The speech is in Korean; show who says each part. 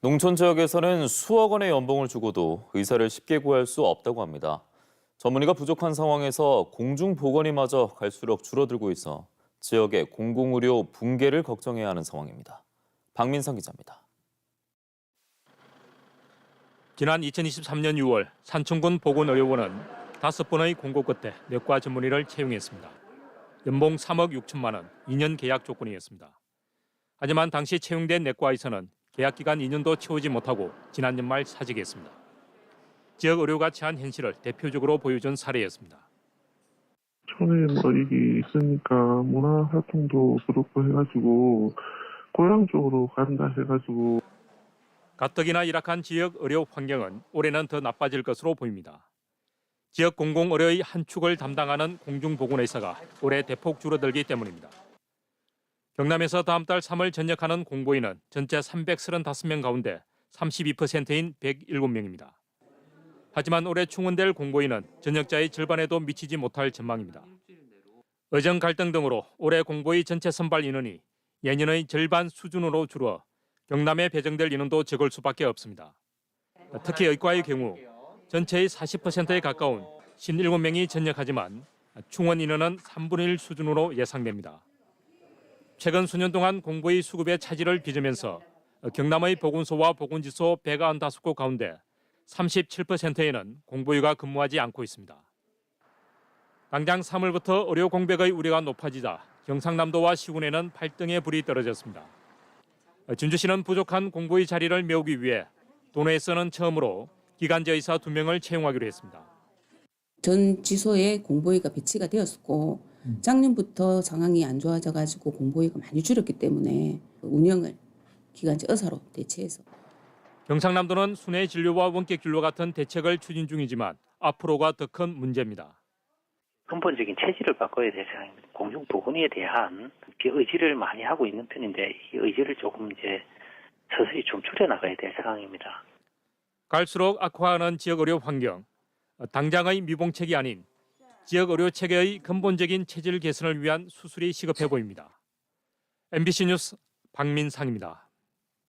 Speaker 1: 농촌 지역에서는 수억 원의 연봉을 주고도 의사를 쉽게 구할 수 없다고 합니다. 전문의가 부족한 상황에서 공중보건의마저 갈수록 줄어들고 있어 지역의 공공의료 붕괴를 걱정해야 하는 상황입니다. 박민상 기자입니다.
Speaker 2: 지난 2023년 6월 산청군 보건의료원은 5번의 공고 끝에 내과 전문의를 채용했습니다. 연봉 3억 6천만 원, 2년 계약 조건이었습니다. 하지만 당시 채용된 내과 의사는 계약 기간 2년도 채우지 못하고 지난 연말 사직했습니다. 지역 의료가 처한 현실을 대표적으로 보여준 사례였습니다.
Speaker 3: 촌에 이게 있으니까 문화활동도 그렇고 해가지고 고향 쪽으로 간다 해가지고
Speaker 2: 가뜩이나 열악한 지역 의료 환경은 올해는 더 나빠질 것으로 보입니다. 지역 공공의료의 한 축을 담당하는 공중보건의사가 올해 대폭 줄어들기 때문입니다. 경남에서 다음 달 3월 전역하는 공보인은 전체 335명 가운데 32%인 107명입니다. 하지만 올해 충원될 공보인은 전역자의 절반에도 미치지 못할 전망입니다. 의정 갈등 등으로 올해 공보의 전체 선발 인원이 예년의 절반 수준으로 줄어 경남에 배정될 인원도 적을 수밖에 없습니다. 특히 의과의 경우 전체의 40%에 가까운 57명이 전역하지만 충원 인원은 3분의 1 수준으로 예상됩니다. 최근 수년 동안 공보의 수급에 차질을 빚으면서 경남의 보건소와 보건지소 195곳 가운데 37%에는 공보의가 근무하지 않고 있습니다. 당장 3월부터 의료 공백의 우려가 높아지자 경상남도와 시군에는 발등에 불이 떨어졌습니다. 준주시는 부족한 공보의 자리를 메우기 위해 도내에서는 처음으로 기간제 의사 2명을 채용하기로 했습니다.
Speaker 4: 전 지소에 공보의가 배치가 되었었고 작년부터 상황이 안 좋아져가지고 공보의가 많이 줄었기 때문에 운영을 기간제 의사로 대체해서.
Speaker 2: 경상남도는 순회 진료와 원격 진료 같은 대책을 추진 중이지만 앞으로가 더 큰 문제입니다.
Speaker 5: 근본적인 체질을 바꿔야 될 상황입니다. 공중보건의에 대한 의지를 많이 하고 있는 편인데 이 의지를 조금 이제 서서히 좀 줄여나가야 될 상황입니다.
Speaker 2: 갈수록 악화하는 지역 의료 환경, 당장의 미봉책이 아닌 지역 의료 체계의 근본적인 체질 개선을 위한 수술이 시급해 보입니다. MBC 뉴스 박민상입니다.